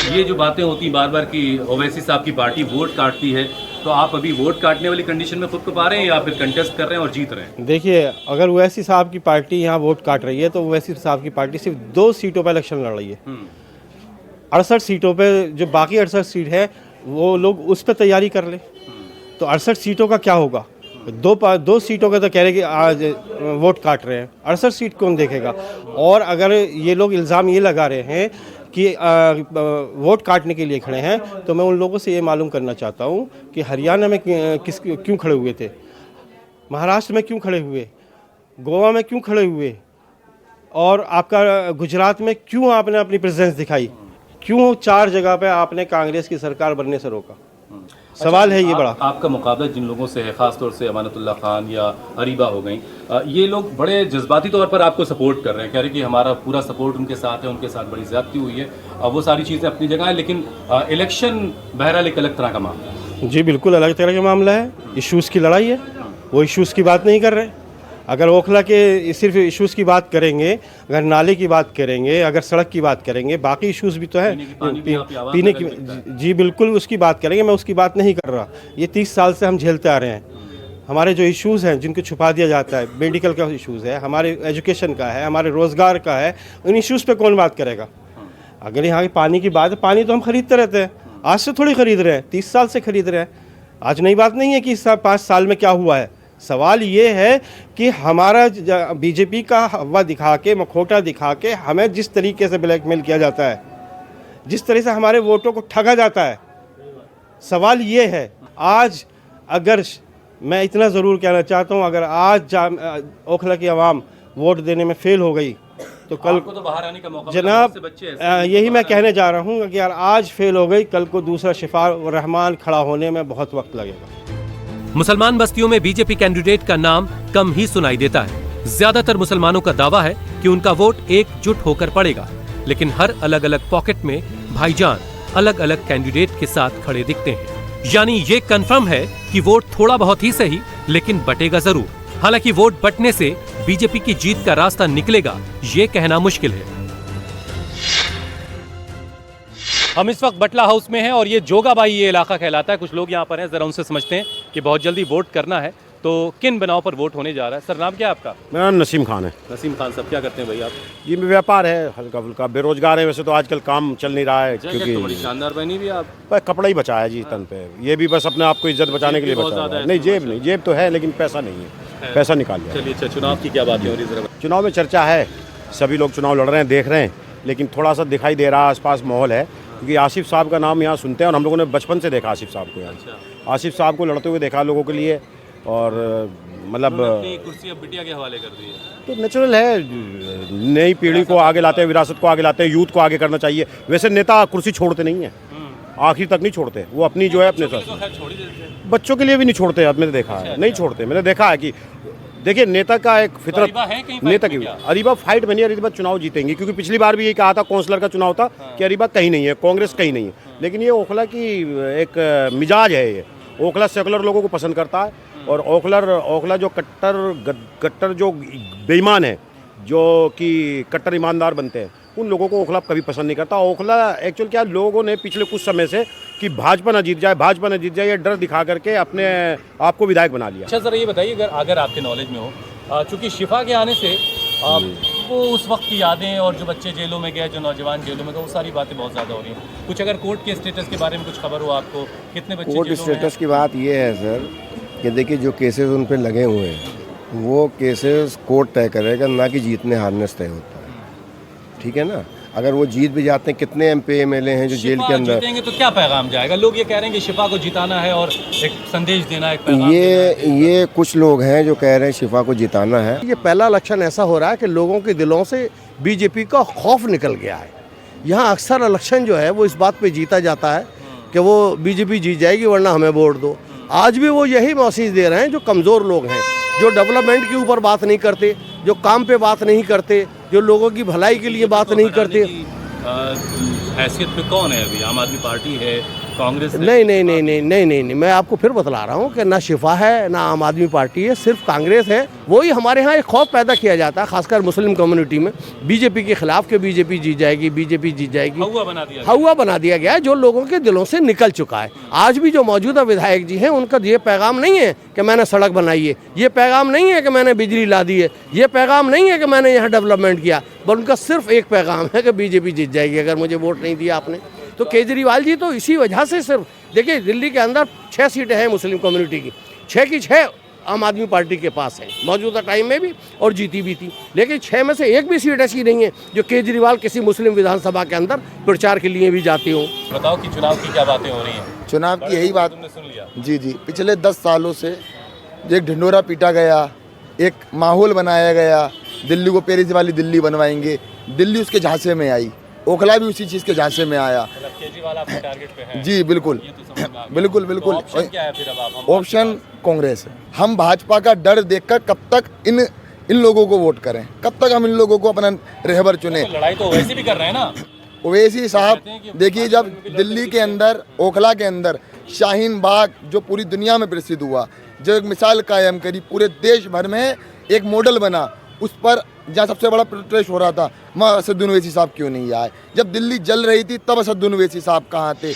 ये जो बातें होती बार बार कि ओवैसी साहब की पार्टी वोट काटती है, तो आप अभी वोट काटने वाली कंडीशन में खुद को पा रहे हैं या फिर कंटेस्ट कर रहे हैं और जीत रहे हैं? देखिए, अगर ओवैसी साहब की पार्टी यहाँ वोट काट रही है तो ओवैसी साहब की पार्टी सिर्फ 2 सीटों पर इलेक्शन लड़ रही है। 68 सीटों पे, जो बाकी 68 सीट है वो लोग उस पर तैयारी कर ले। तो 68 सीटों का क्या होगा? दो सीटों का तो कह रहे कि आज वोट काट रहे हैं, 68 सीट कौन देखेगा? और अगर ये लोग इल्ज़ाम ये लगा रहे हैं कि वोट काटने के लिए खड़े हैं, तो मैं उन लोगों से ये मालूम करना चाहता हूँ कि हरियाणा में क्यों खड़े हुए थे, महाराष्ट्र में क्यों खड़े हुए, गोवा में क्यों खड़े हुए, और आपका गुजरात में क्यों आपने अपनी प्रेजेंस दिखाई? क्यों 4 जगह पे आपने कांग्रेस की सरकार बनने से रोका? सवाल है ये बड़ा। आपका मुकाबला जिन लोगों से है, खास तौर से अमानतुल्लाह खान या अरीबा हो गई, ये लोग बड़े जज्बाती तौर पर आपको सपोर्ट कर रहे हैं, कह रहे हैं कि हमारा पूरा सपोर्ट उनके साथ है, उनके साथ बड़ी ज्यादती हुई है। वो सारी चीज़ें अपनी जगह है, लेकिन इलेक्शन बहरहाल एक अलग तरह का मामला है। जी बिल्कुल अलग तरह का मामला है, इश्यूज़ की लड़ाई है, वो इश्यूज़ की बात नहीं कर रहे। अगर ओखला के सिर्फ इश्यूज़ की बात करेंगे, अगर नाले की बात करेंगे, अगर सड़क की बात करेंगे, बाकी इश्यूज़ भी तो है, पीने की जी बिल्कुल उसकी बात करेंगे, मैं उसकी बात नहीं कर रहा। ये 30 साल से हम झेलते आ रहे हैं। हमारे जो इश्यूज़ हैं जिनको छुपा दिया जाता है, मेडिकल का इश्यूज़ है, हमारे एजुकेशन का है, हमारे रोज़गार का है, उन इश्यूज़ पे कौन बात करेगा? अगर यहाँ की पानी की बात है, पानी तो हम खरीदते रहते हैं, आज से थोड़ी खरीद रहे हैं, 30 साल से खरीद रहे हैं। आज नई बात नहीं है कि 5 साल में क्या हुआ है। सवाल ये है कि हमारा बीजेपी का हवा दिखा के, मखौटा दिखा के हमें जिस तरीके से ब्लैकमेल किया जाता है, जिस तरह से हमारे वोटों को ठगा जाता है, सवाल ये है आज अगर मैं इतना ज़रूर कहना चाहता हूँ, अगर आज ओखला की आवाम वोट देने में फेल हो गई तो कल को तो बाहर आने का मौका जनाब यही मैं कहने जा रहा हूँ कि यार आज फेल हो गई, कल को दूसरा शिफा रहमान खड़ा होने में बहुत वक्त लगेगा। मुसलमान बस्तियों में बीजेपी कैंडिडेट का नाम कम ही सुनाई देता है। ज्यादातर मुसलमानों का दावा है कि उनका वोट एकजुट होकर पड़ेगा, लेकिन हर अलग अलग पॉकेट में भाईजान अलग अलग कैंडिडेट के साथ खड़े दिखते हैं। यानी ये कंफर्म है कि वोट थोड़ा बहुत ही सही, लेकिन बटेगा जरूर। हालांकि वोट बटने से बीजेपी की जीत का रास्ता निकलेगा, ये कहना मुश्किल है। हम इस वक्त बटला हाउस में हैं और ये जोगाबाई ये इलाका कहलाता है। कुछ लोग यहाँ पर हैं, जरा उनसे समझते हैं कि बहुत जल्दी वोट करना है, तो किन बनाव पर वोट होने जा रहा है। सर नाम क्या है आपका? मेरा नाम नसीम खान है। नसीम खान साहब, क्या करते हैं भाई आप? ये व्यापार है, हल्का फुल्का, बेरोजगार है वैसे तो आजकल, काम चल नहीं रहा है क्योंकि तो बड़ी शानदार बनी भी आप। बस कपड़ा ही बचाया जी तन पे, ये भी बस अपने आप को इज्जत बचाने के लिए बचा है। नहीं जेब नहीं, जेब तो है लेकिन पैसा नहीं है, पैसा निकाल लिया। चलिए अच्छा, चुनाव की क्या बात है? चुनाव में चर्चा है, सभी लोग चुनाव लड़ रहे हैं, देख रहे हैं, लेकिन थोड़ा सा दिखाई दे रहा है आसपास माहौल है, क्योंकि आसिफ साहब का नाम यहाँ सुनते हैं और हम लोगों ने बचपन से देखा आसिफ साहब को यहाँ। आसिफ साहब को लड़ते हुए देखा लोगों के लिए, और मतलब कुर्सी अब बिटिया के हवाले कर दी है, तो नेचुरल है। नई पीढ़ी को आगे लाते हैं, विरासत को आगे लाते हैं, यूथ को आगे करना चाहिए। वैसे नेता कुर्सी छोड़ते नहीं है, आखिर तक नहीं छोड़ते, वो अपनी जो है अपने साथ, बच्चों के लिए भी नहीं छोड़ते। अब मैंने देखा है, नहीं छोड़ते, मैंने देखा है कि देखिए नेता का एक फितरत, नेता की अरीबा फाइट बनी, अरीबा चुनाव जीतेंगे, क्योंकि पिछली बार भी ये कहा था, काउंसलर का चुनाव था कि अरीबा कहीं नहीं है, कांग्रेस कहीं नहीं है। लेकिन ये ओखला की एक मिजाज है, ये ओखला सेकुलर लोगों को पसंद करता है, और ओखला जो कट्टर जो बेईमान है, जो कि कट्टर ईमानदार बनते हैं, उन लोगों को ओखला कभी पसंद नहीं करता। ओखला एक्चुअल क्या, लोगों ने पिछले कुछ समय से कि भाजपा ना जीत जाए, ये डर दिखा करके अपने आप को विधायक बना लिया। अच्छा सर ये बताइए, अगर आपके नॉलेज में हो, चूँकि शिफा के आने से आपको उस वक्त की यादें और जो बच्चे जेलों में गए, जो नौजवान जेलों में गए, वो सारी बातें बहुत ज़्यादा हो रही हैं। कुछ अगर कोर्ट के स्टेटस के बारे में कुछ खबर हो आपको, कितने बच्चे कोर्ट स्टेटस की बात ये है सर कि देखिए जो केसेस उन पर लगे हुए हैं, वो केसेस कोर्ट तय करेगा, ना कि जीतने हारने से तय होता है, ठीक है ना। अगर वो जीत भी जाते हैं, कितने एमपी एमएलए हैं जो जेल के अंदर, जीतेंगे तो क्या पैगाम जाएगा? लोग ये कह रहे हैं कि शिफा को जिताना है और एक संदेश देना है, एक पैगाम ये कुछ लोग हैं जो कह रहे हैं शिफा को जिताना है। ये पहला इलेक्शन ऐसा हो रहा है कि लोगों के दिलों से बीजेपी का खौफ निकल गया है। यहाँ अक्सर इलेक्शन जो है वो इस बात पे जीता जाता है कि वो बीजेपी जीत जाएगी वरना हमें वोट दो। आज भी वो यही मैसेज दे रहे हैं जो कमज़ोर लोग हैं, जो डेवलपमेंट के ऊपर बात नहीं करते, जो काम पे बात नहीं करते, जो लोगों की भलाई के लिए बात नहीं करते। हैसियत पे कौन है अभी? आम आदमी पार्टी है, कांग्रेस से? नहीं, मैं आपको फिर बतला रहा हूँ कि ना शिफा है ना आम आदमी पार्टी है, सिर्फ कांग्रेस है। वही हमारे यहाँ एक खौफ पैदा किया जाता है, खासकर मुस्लिम कम्युनिटी में, बीजेपी के खिलाफ, कि बीजेपी जीत जाएगी, बीजेपी जीत जाएगी। हवा बना दिया गया है जो लोगों के दिलों से निकल चुका है। आज भी जो मौजूदा विधायक जी हैं उनका ये पैगाम नहीं है कि मैंने सड़क बनाई है, ये पैगाम नहीं है कि मैंने बिजली ला दी है, ये पैगाम नहीं है कि मैंने यहाँ डेवलपमेंट किया, बल्कि उनका सिर्फ एक पैगाम है कि बीजेपी जीत जाएगी अगर मुझे वोट नहीं दिया आपने। तो केजरीवाल जी तो इसी वजह से सिर्फ, देखिए दिल्ली के अंदर 6 सीटें हैं मुस्लिम कम्युनिटी की, 6 की 6 आम आदमी पार्टी के पास है मौजूदा टाइम में भी, और जीती भी थी। लेकिन 6 में से एक भी सीट ऐसी नहीं है जो केजरीवाल किसी मुस्लिम विधानसभा के अंदर प्रचार के लिए भी जाती हो। बताओ कि चुनाव की क्या बातें हो रही हैं? चुनाव की यही बात तुमने सुन लिया। जी, पिछले 10 सालों से एक ढिंढोरा पीटा गया, एक माहौल बनाया गया, दिल्ली को पेरिस वाली दिल्ली बनवाएंगे, दिल्ली उसके झांसे में आई, ओखला भी उसी चीज़ के झांसे में आया। केजरीवाल आपके टारगेट पे हैं? जी बिल्कुल, ये तो समझ में आ गया। बिल्कुल। तो ऑप्शन क्या है फिर अब आप? ऑप्शन कांग्रेस है। हम भाजपा का डर देखकर कब तक इन लोगों को वोट करें, कब तक हम इन लोगों को अपना रहबर चुने। तो लड़ाई तो वैसे भी कर रहे हैं ना। ओवैसी साहब देखिए, जब दिल्ली के अंदर, ओखला के अंदर शाहीन बाग जो पूरी दुनिया में प्रसिद्ध हुआ, जो एक मिसाल कायम करी, पूरे देश भर में एक मॉडल बना, उस पर जहाँ सबसे बड़ा प्रोटेस्ट हो रहा था, वहाँ असदुद्दीन ओवैसी साहब क्यों नहीं आए? जब दिल्ली जल रही थी तब असदुद्दीन ओवैसी साहब कहाँ थे?